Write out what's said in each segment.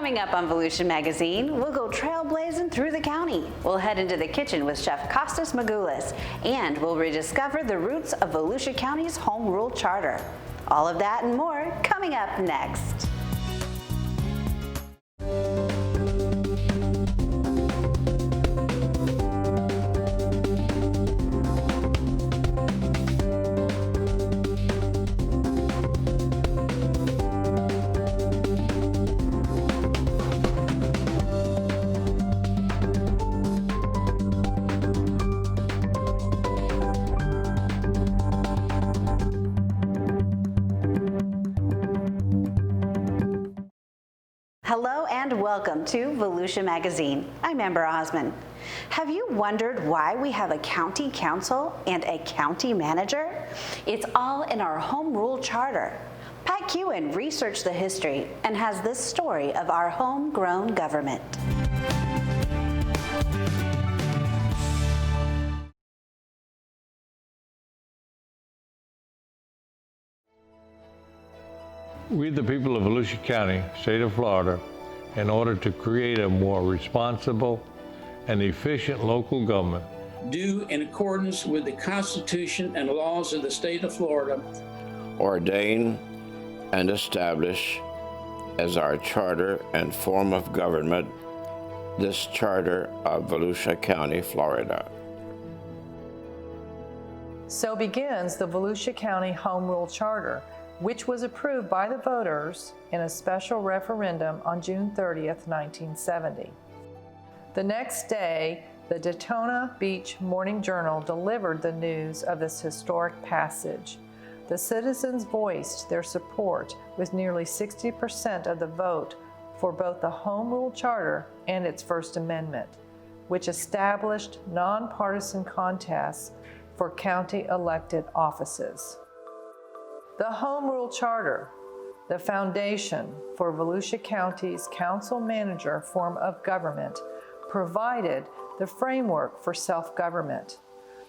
Coming up on Volusia Magazine, we'll go trailblazing through the county. We'll head into the kitchen with Chef Costas Magoulas, and we'll rediscover the roots of Volusia County's Home Rule Charter. All of that and more coming up next. Hello and welcome to Volusia Magazine. I'm Amber Osmond. Have you wondered why we have a county council and a county manager? It's all in our Home Rule Charter. Pat Kewen researched the history and has this story of our homegrown government. We, the people of Volusia County, state of Florida, in order to create a more responsible and efficient local government, do in accordance with the Constitution and laws of the state of Florida, ordain and establish as our charter and form of government this charter of Volusia County, Florida. So begins the Volusia County Home Rule Charter, which was approved by the voters in a special referendum on June 30th, 1970. The next day, the Daytona Beach Morning Journal delivered the news of this historic passage. The citizens voiced their support with nearly 60% of the vote for both the Home Rule Charter and its First Amendment, which established nonpartisan contests for county elected offices. The Home Rule Charter, the foundation for Volusia County's council manager form of government, provided the framework for self-government.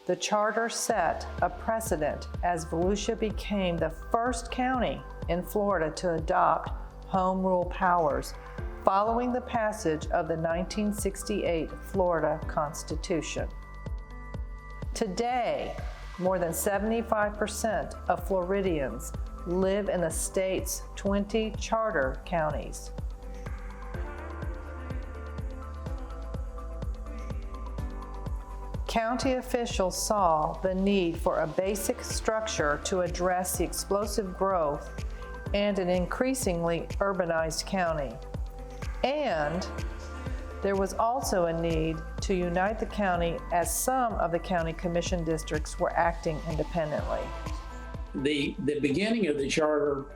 The charter set a precedent as Volusia became the first county in Florida to adopt home rule powers following the passage of the 1968 Florida Constitution. Today, more than 75% of Floridians live in the state's 20 charter counties. County officials saw the need for a basic structure to address the explosive growth and an increasingly urbanized county. And there was also a need to unite the county as some of the county commission districts were acting independently. The beginning of the charter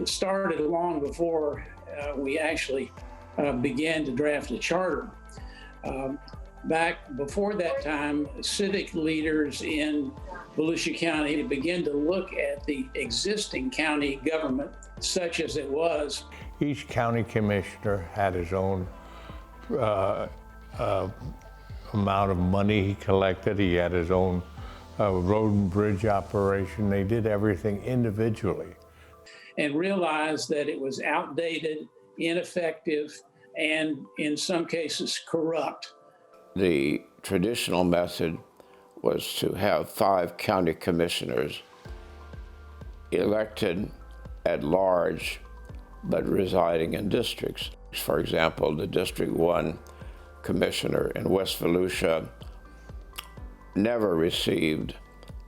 started long before we actually began to draft the charter. Back before that time, civic leaders in Volusia County began to look at the existing county government, such as it was. each county commissioner had his own amount of money he collected. He had his own road and bridge operation. They did everything individually. And realized that it was outdated, ineffective, and in some cases corrupt. The traditional method was to have 5 county commissioners elected at large, but residing in districts. For example, the District 1 commissioner in West Volusia never received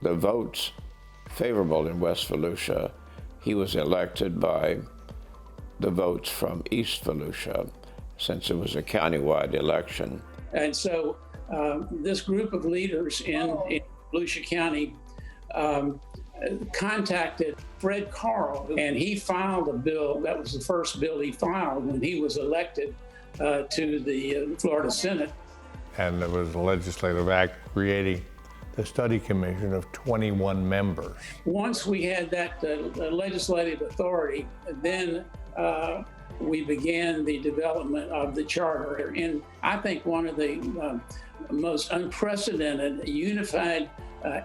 the votes favorable in West Volusia. He was elected by the votes from East Volusia, since it was a countywide election. And so this group of leaders in Volusia County contacted Fred Carl, and he filed a bill. That was the first bill he filed when he was elected to the Florida Senate. And there was a legislative act creating the study commission of 21 members. Once we had that legislative authority, then we began the development of the charter. And I think one of the most unprecedented unified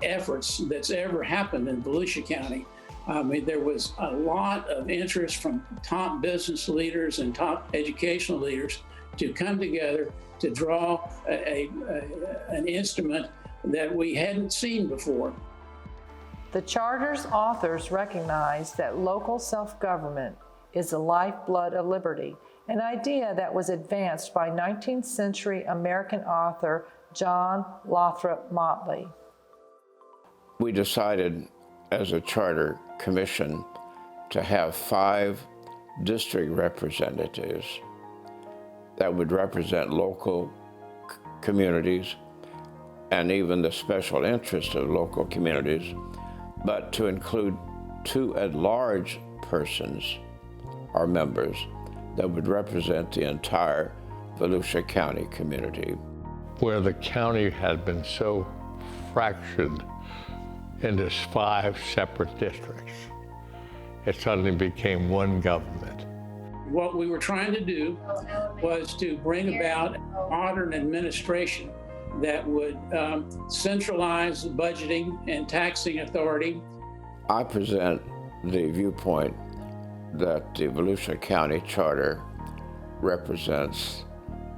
efforts that's ever happened in Volusia County I mean, there was a lot of interest from top business leaders and top educational leaders to come together to draw an instrument that we hadn't seen before. The Charter's authors recognized that local self-government is the lifeblood of liberty, an idea that was advanced by 19th century American author John Lothrop Motley. We decided as a charter commission to have 5 district representatives that would represent local communities and even the special interests of local communities, but to include 2 at-large persons or members that would represent the entire Volusia County community. Where the county had been so fractured into 5 separate districts, it suddenly became one government. What we were trying to do was to bring about modern administration that would centralize the budgeting and taxing authority. I present the viewpoint that the Volusia County Charter represents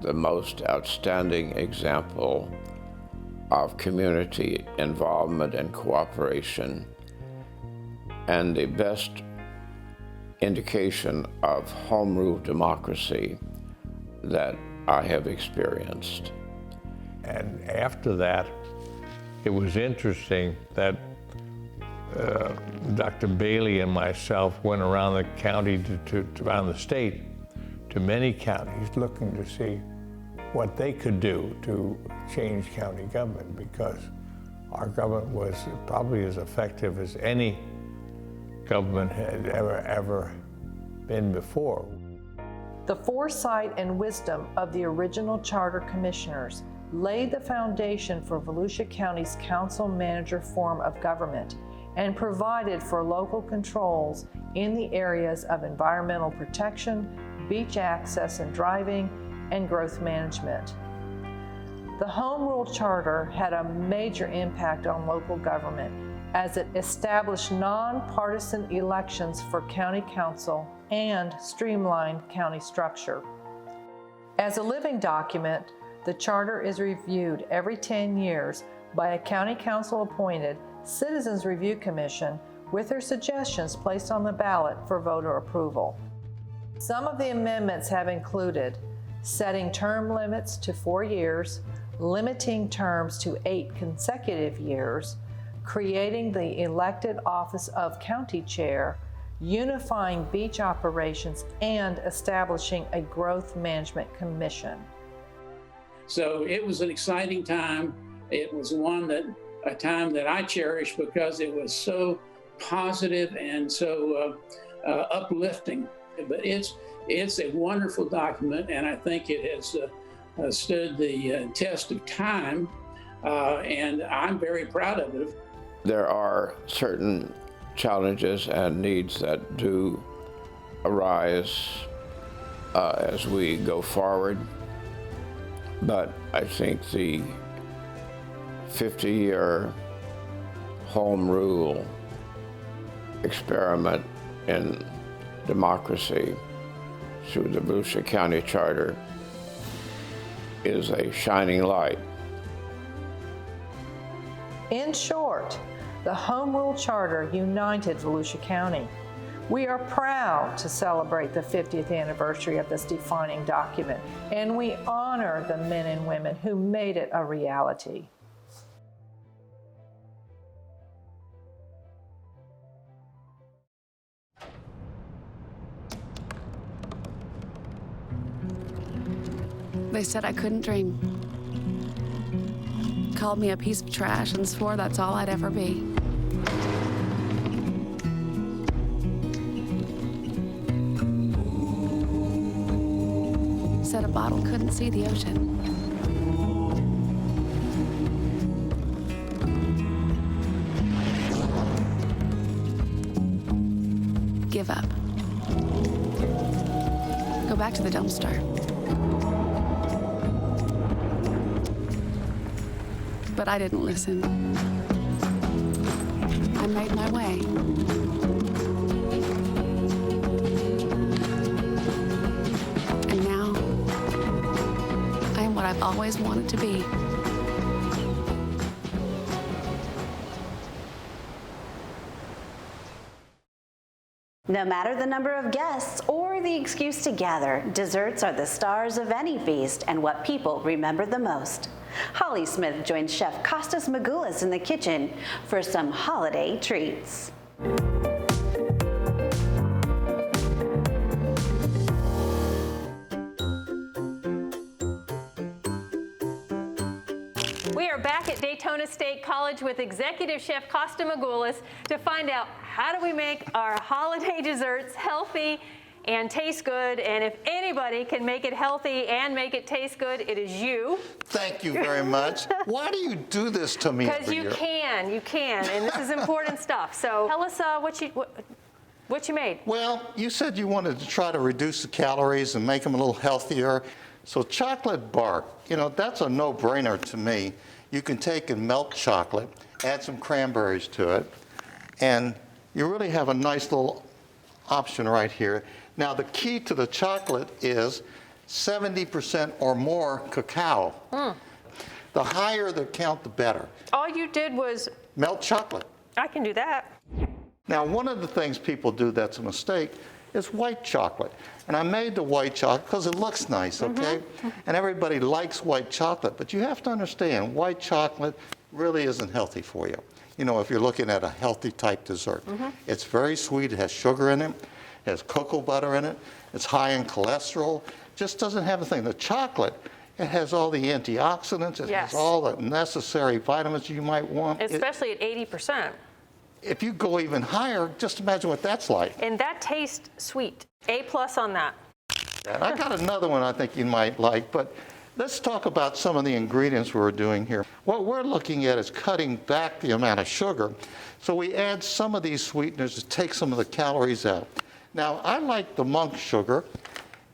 the most outstanding example of community involvement and cooperation, and the best indication of home rule democracy that I have experienced. And after that, it was interesting that Dr. Bailey and myself went around the county, around the state, to many counties looking to see what they could do to change county government, because our government was probably as effective as any government had ever been before. The foresight and wisdom of the original charter commissioners laid the foundation for Volusia County's council-manager form of government and provided for local controls in the areas of environmental protection, beach access and driving, and growth management. The Home Rule Charter had a major impact on local government as it established nonpartisan elections for county council and streamlined county structure. As a living document, the charter is reviewed every 10 years by a county council-appointed Citizens Review Commission with their suggestions placed on the ballot for voter approval. Some of the amendments have included setting term limits to 4 years, limiting terms to 8 consecutive years, creating the elected office of county chair, unifying beach operations, and establishing a growth management commission. So it was an exciting time. It was a time that I cherish because it was so positive and so uplifting. But it's a wonderful document, and I think it has stood the test of time, and I'm very proud of it. There are certain challenges and needs that do arise as we go forward, but I think the 50-year home rule experiment in democracy through the Volusia County Charter is a shining light. In short, the Home Rule Charter united Volusia County. We are proud to celebrate the 50th anniversary of this defining document, and we honor the men and women who made it a reality. They said I couldn't dream. Called me a piece of trash and swore that's all I'd ever be. Said a bottle couldn't see the ocean. Give up. Go back to the dumpster. But I didn't listen. I made my way. I've always wanted to be. No matter the number of guests or the excuse to gather, desserts are the stars of any feast and what people remember the most. Holly Smith joins Chef Kostas Magoulas in the kitchen for some holiday treats. We are back at Daytona State College with Executive Chef Kostas Magoulas to find out how do we make our holiday desserts healthy and taste good. And if anybody can make it healthy and make it taste good, it is you. Thank you very much. Why do you do this to me Because every you year? can, and this is important stuff. So tell us what you made. Well, you said you wanted to try to reduce the calories and make them a little healthier. So chocolate bark, that's a no-brainer to me. You can take and melt chocolate, add some cranberries to it, and you really have a nice little option right here. Now, the key to the chocolate is 70% or more cacao. The higher the count, the better. All you did was Melt chocolate. I can do that. Now, one of the things people do that's a mistake is white chocolate. And I made the white chocolate because it looks nice, okay? And everybody likes white chocolate, but you have to understand, white chocolate really isn't healthy for you. If you're looking at a healthy type dessert. It's very sweet, it has sugar in it, it has cocoa butter in it, it's high in cholesterol, just doesn't have a thing. The chocolate, it has all the antioxidants, it has all the necessary vitamins you might want. Especially at 80%. If you go even higher, just imagine what that's like. And that tastes sweet. A+ on that. And I got another one I think you might like, but let's talk about some of the ingredients we're doing here. What we're looking at is cutting back the amount of sugar. So we add some of these sweeteners to take some of the calories out. Now, I like the monk sugar.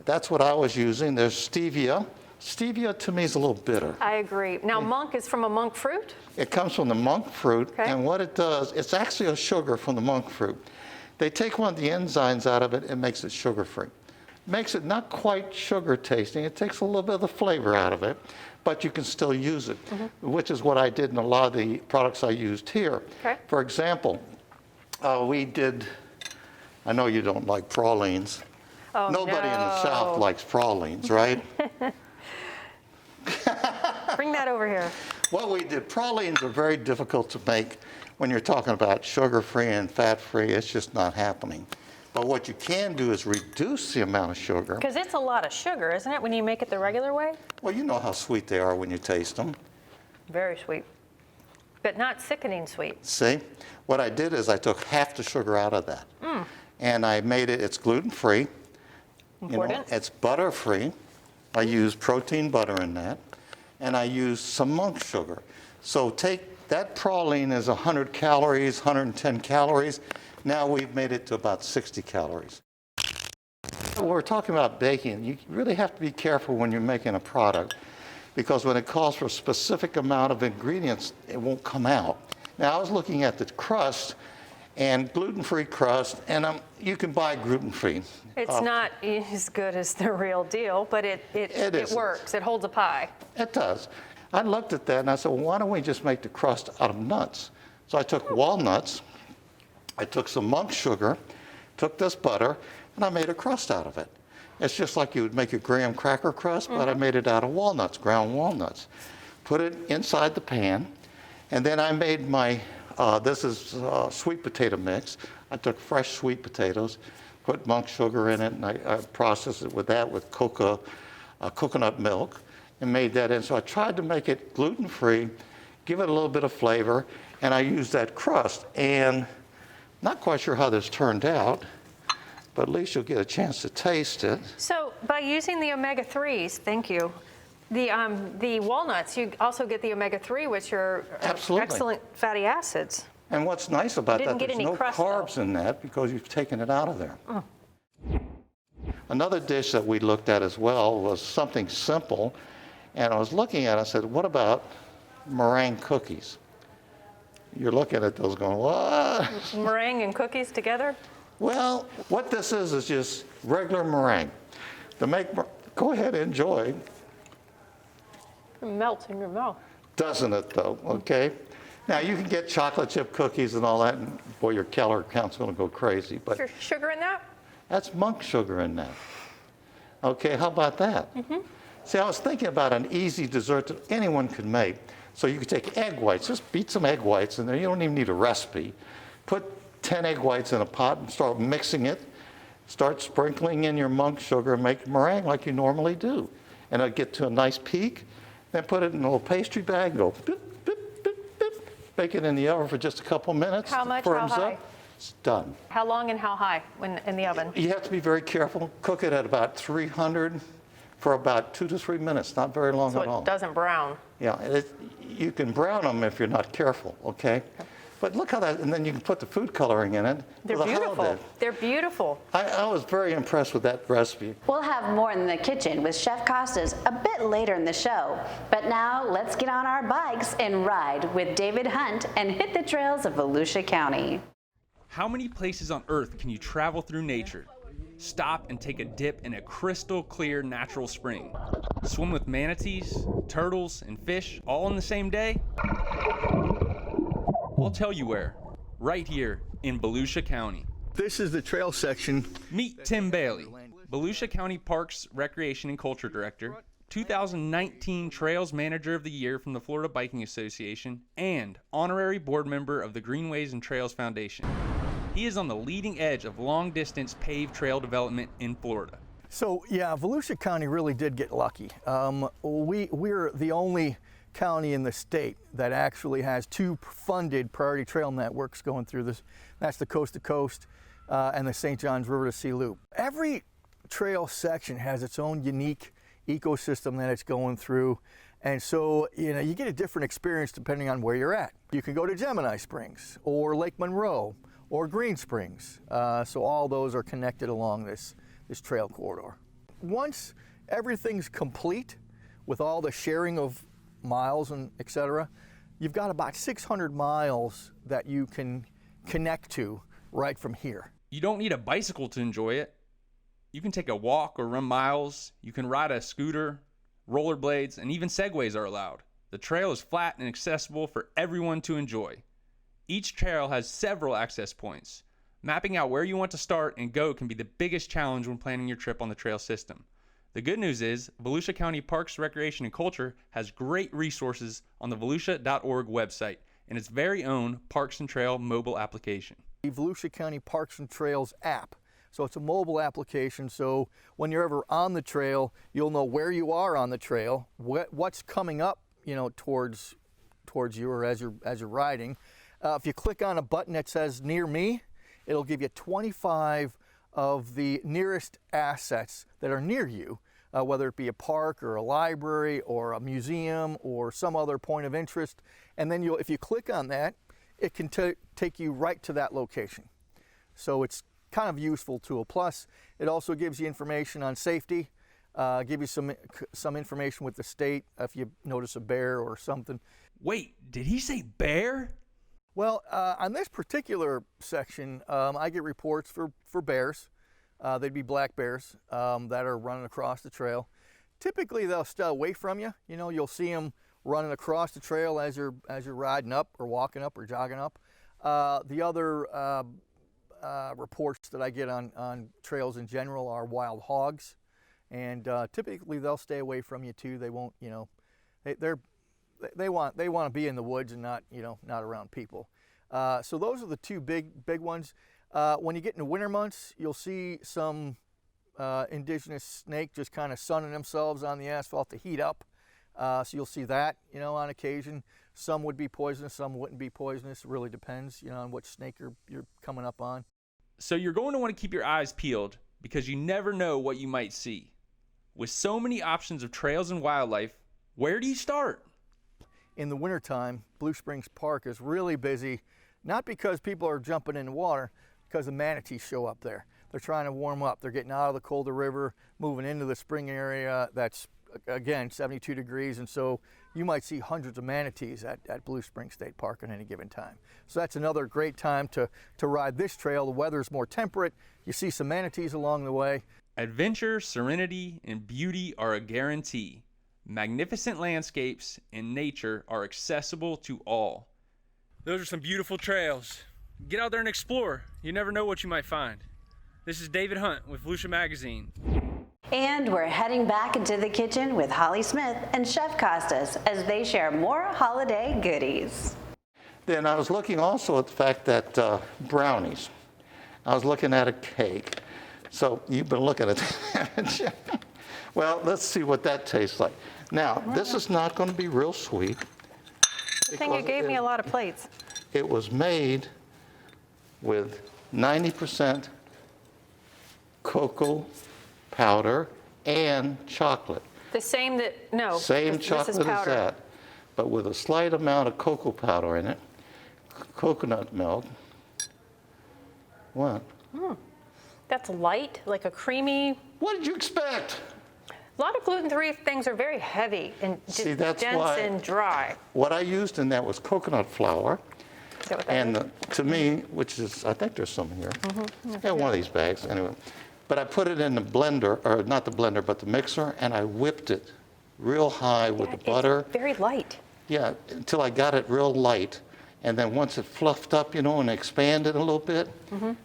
That's what I was using. There's stevia. Stevia to me is a little bitter. I agree. Now, monk is from a monk fruit? It comes from the monk fruit, Okay. and what it does, it's actually a sugar from the monk fruit. They take one of the enzymes out of it and makes it sugar-free. Makes it not quite sugar tasting. It takes a little bit of the flavor out of it, but you can still use it, which is what I did in a lot of the products I used here. Okay. For example, we did, I know you don't like pralines. Oh, Nobody in the South likes pralines, right? Bring that over here. What we did, pralines are very difficult to make when you're talking about sugar-free and fat-free. It's just not happening. But what you can do is reduce the amount of sugar. Because it's a lot of sugar, isn't it, when you make it the regular way? Well, you know how sweet they are when you taste them. Very sweet. But not sickening sweet. See? What I did is I took half the sugar out of that. And I made it's gluten-free. Important. It's butter-free. I use protein butter in that. And I use some monk sugar. So take that praline is 100 calories, 110 calories. Now we've made it to about 60 calories. When we're talking about baking, you really have to be careful when you're making a product, because when it calls for a specific amount of ingredients, it won't come out. Now I was looking at the crust, and gluten-free crust, and you can buy gluten-free. It's not as good as the real deal, but it isn't. works. It holds a pie. It does. I looked at that and I said, well, why don't we just make the crust out of nuts? So I took walnuts, I took some monk sugar, took this butter, and I made a crust out of it. It's just like you would make a graham cracker crust, but I made it out of walnuts, ground walnuts. Put it inside the pan, and then I made my, this is sweet potato mix. I took fresh sweet potatoes, put monk sugar in it, and I processed it with that with coconut milk, and made that in. So I tried to make it gluten-free, give it a little bit of flavor, and I used that crust. And not quite sure how this turned out, but at least you'll get a chance to taste it. So by using the omega-3s, thank you, the walnuts, you also get the omega-3, which are Absolutely. excellent fatty acids. And what's nice about Didn't that, get there's any no crust, carbs in that because you've taken it out of there. Another dish that we looked at as well was something simple. And I was looking at it, I said, what about meringue cookies? You're looking at those going, what? Meringue and cookies together? Well, what this is just regular meringue. Go ahead and enjoy. It melts in your mouth. Doesn't it, though? Okay. Now, you can get chocolate chip cookies and all that, and boy, your calorie count's going to go crazy. But Is there sugar in that? that's monk sugar in that. Okay, how about that? See, I was thinking about an easy dessert that anyone could make. So you could take egg whites, just beat some egg whites in there. You don't even need a recipe. Put 10 egg whites in a pot and start mixing it. Start sprinkling in your monk sugar and make meringue like you normally do. And it'll get to a nice peak. Then put it in a little pastry bag and go bip, bip, bip, bip. Bake it in the oven for just a couple minutes. How much? Firms How high? up. It's done. How long and how high when in the oven? You have to be very careful. Cook it at about 300 for about 2 to 3 minutes, not very long So at all. it doesn't brown. Yeah, you can brown them if you're not careful, okay? But look how that, and then you can put the food coloring in it. They're for the beautiful. holiday. They're beautiful. I was very impressed with that recipe. We'll have more in the kitchen with Chef Costas a bit later in the show. But now let's get on our bikes and ride with David Hunt and hit the trails of Volusia County. How many places on Earth can you travel through nature? Stop and take a dip in a crystal clear natural spring. Swim with manatees, turtles, and fish all in the same day? I'll tell you where. Right here in Volusia County. This is the trail section. Meet Tim Bailey, Volusia County Parks, Recreation, and Culture Director, 2019 Trails Manager of the Year from the Florida Biking Association, and honorary board member of the Greenways and Trails Foundation. He is on the leading edge of long-distance paved trail development in Florida. So yeah, Volusia County really did get lucky. We're the only county in the state that actually has 2 funded priority trail networks going through this. That's the Coast to Coast and the St. Johns River to Sea Loop. Every trail section has its own unique ecosystem that it's going through. And so, you get a different experience depending on where you're at. You can go to Gemini Springs or Lake Monroe or Green Springs. So all those are connected along this trail corridor. Once everything's complete with all the sharing of miles and et cetera, you've got about 600 miles that you can connect to right from here. You don't need a bicycle to enjoy it. You can take a walk or run miles. You can ride a scooter, rollerblades, and even segways are allowed. The trail is flat and accessible for everyone to enjoy. Each trail has several access points. Mapping out where you want to start and go can be the biggest challenge when planning your trip on the trail system. The good news is, Volusia County Parks, Recreation, and Culture has great resources on the volusia.org website and its very own Parks and Trail mobile application. The Volusia County Parks and Trails app. So it's a mobile application, so when you're ever on the trail, you'll know where you are on the trail, what's coming up, towards you or as you're riding. If you click on a button that says Near Me, it'll give you 25 of the nearest assets that are near you, whether it be a park or a library or a museum or some other point of interest. And then if you click on that, it can take you right to that location. So it's kind of useful tool. Plus, it also gives you information on safety, give you some information with the state if you notice a bear or something. Wait, did he say bear? Well, on this particular section, I get reports for bears. They'd be black bears that are running across the trail. Typically, they'll stay away from you. You'll see them running across the trail as you're riding up or walking up or jogging up. The other reports that I get on trails in general are wild hogs, and typically they'll stay away from you too. They won't, they want to be in the woods and not around people. So those are the 2 big ones. When you get into winter months, you'll see some indigenous snake just kind of sunning themselves on the asphalt to heat up. So you'll see that, on occasion. Some would be poisonous, some wouldn't be poisonous. It really depends, on what snake you're coming up on. So you're going to want to keep your eyes peeled because you never know what you might see. With so many options of trails and wildlife, where do you start? In the wintertime, Blue Springs Park is really busy, not because people are jumping in the water, because the manatees show up there. They're trying to warm up. They're getting out of the colder river, moving into the spring area that's, again, 72 degrees, and so you might see hundreds of manatees at Blue Springs State Park at any given time. So that's another great time to ride this trail. The weather's more temperate. You see some manatees along the way. Adventure, serenity, and beauty are a guarantee. Magnificent landscapes and nature are accessible to all. Those are some beautiful trails. Get out there and explore. You never know what you might find. This is David Hunt with Volusia Magazine. And we're heading back into the kitchen with Holly Smith and Chef Costas as they share more holiday goodies. Then I was looking also at the fact that brownies. I was looking at a cake. So you've been looking at that, haven't you? Well, let's see what that tastes like. Now, this is not going to be real sweet. I think you gave me a lot of plates. It was made with 90% cocoa powder and chocolate. The same that, no. Same this chocolate is as powder. that, but with a slight amount of cocoa powder in it, coconut milk. What? That's light, like a creamy. What did you expect? A lot of gluten-free things are very heavy and See, that's dense why- and dry. What I used in that was coconut flour, Is that what that and is? to me, which is, I think there's some here. Yeah, one of these bags, anyway. But I put it in the blender, or not the blender, but the mixer, and I whipped it real high with the butter. It's very light. Yeah, until I got it real light. And then once it fluffed up, and expanded a little bit,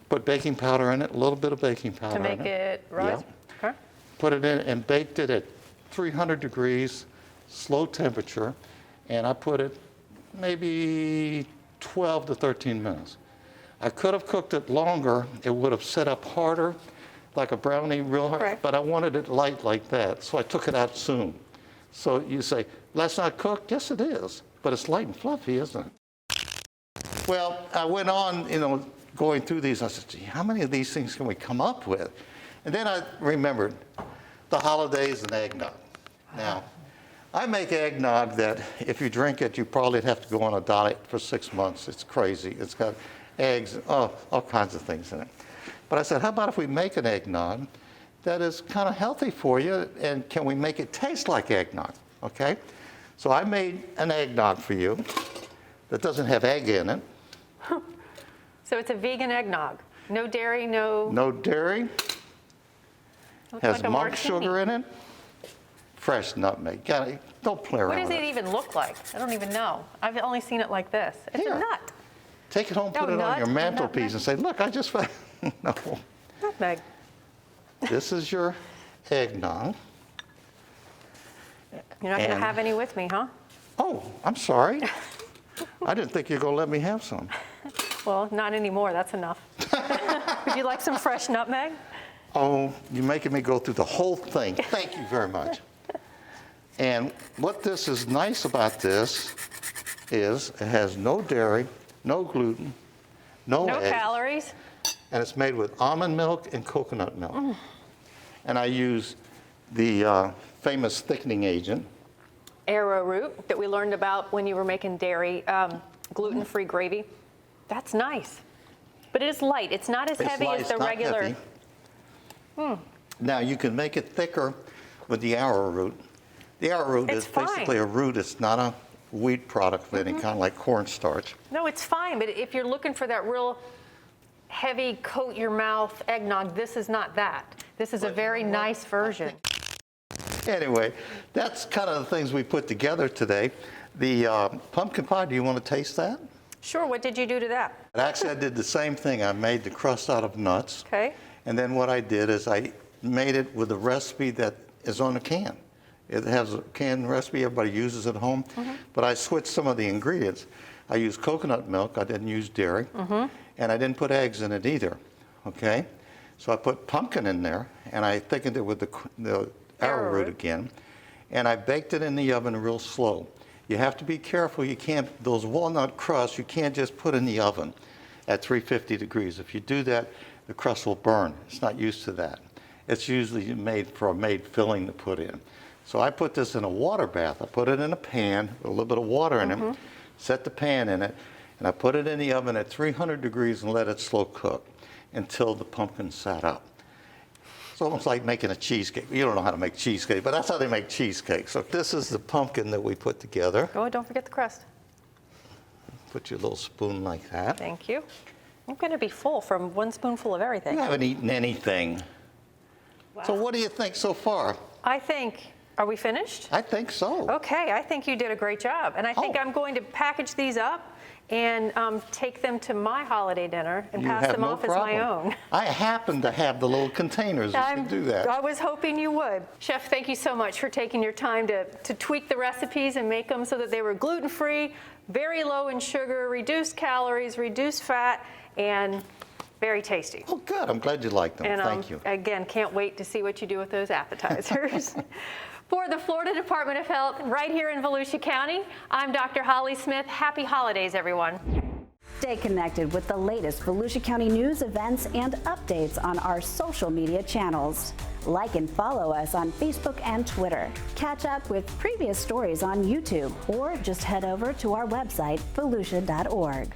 put baking powder in it, a little bit of baking powder To in make it rise? Yeah. Okay. Put it in and baked it at 300 degrees, slow temperature, and I put it maybe 12 to 13 minutes. I could have cooked it longer. It would have set up harder, like a brownie, real hard, Right. but I wanted it light like that, so I took it out soon. So you say, that's not cooked? Yes, it is, but it's light and fluffy, isn't it? Well, I went on, going through these. I said, gee, how many of these things can we come up with? And then I remembered the holidays and eggnog. Now, I make eggnog that if you drink it, you probably have to go on a diet for 6 months. It's crazy. It's got eggs, all kinds of things in it. But I said, how about if we make an eggnog that is kind of healthy for you, and can we make it taste like eggnog? Okay? So I made an eggnog for you that doesn't have egg in it. So it's a vegan eggnog. No dairy, no. No dairy. Looks Has like a monk martini. sugar in it. Fresh nutmeg. Don't play around What does with it even look like? I don't even know. I've only seen it like this. It's Here. a nut. Take it home, No, put it on nut, your nutmeg. mantelpiece and say, look, I just found. No. Nutmeg. This is your eggnog. You're not going to And- have any with me, huh? Oh, I'm sorry. I didn't think you were going to let me have some. Well, not anymore. That's enough. Would you like some fresh nutmeg? Oh, you're making me go through the whole thing. Thank you very much. And what this is nice about this is it has no dairy, no gluten, no No eggs, calories. and it's made with almond milk and coconut milk. And I use the famous thickening agent. Arrowroot that we learned about when you were making dairy, gluten-free gravy. That's nice. But it is light. It's not as It's heavy light, as the it's not regular. heavy. Now you can make it thicker with the arrowroot. The arrowroot It's is basically fine. a root. It's not a wheat product of any kind, like cornstarch. No, it's fine. But if you're looking for that real heavy coat your mouth eggnog, this is not that. This is a very nice version. Anyway, that's kind of the things we put together today. The pumpkin pie, do you want to taste that? Sure. What did you do to that? Actually, I did the same thing. I made the crust out of nuts. Okay. And then what I did is I made it with a recipe that is on a can. It has a canned recipe, everybody uses at home. But I switched some of the ingredients. I used coconut milk, I didn't use dairy, and I didn't put eggs in it either, okay? So I put pumpkin in there, and I thickened it with the arrowroot again, and I baked it in the oven real slow. You have to be careful, you can't, those walnut crusts, you can't just put in the oven at 350 degrees. If you do that, the crust will burn. It's not used to that. It's usually made for a made filling to put in. So I put this in a water bath. I put it in a pan with a little bit of water in it, set the pan in it, and I put it in the oven at 300 degrees and let it slow cook until the pumpkin sat up. It's almost like making a cheesecake. You don't know how to make cheesecake, but that's how they make cheesecake. So this is the pumpkin that we put together. Oh, don't forget the crust. Put your little spoon like that. Thank you. I'm going to be full from one spoonful of everything. You haven't eaten anything. So what do you think so far? I think Are we finished? I think so. Okay, I think you did a great job. And I think I'm going to package these up and take them to my holiday dinner and You pass have them no off as my problem. own. I happen to have the little containers that can do that. I was hoping you would. Chef, thank you so much for taking your time to tweak the recipes and make them so that they were gluten-free, very low in sugar, reduced calories, reduced fat, and very tasty. Oh, good. I'm glad you like them. And Thank you. again, can't wait to see what you do with those appetizers. For the Florida Department of Health, right here in Volusia County, I'm Dr. Holly Smith. Happy holidays, everyone. Stay connected with the latest Volusia County news, events, and updates on our social media channels. Like and follow us on Facebook and Twitter. Catch up with previous stories on YouTube, or just head over to our website, volusia.org.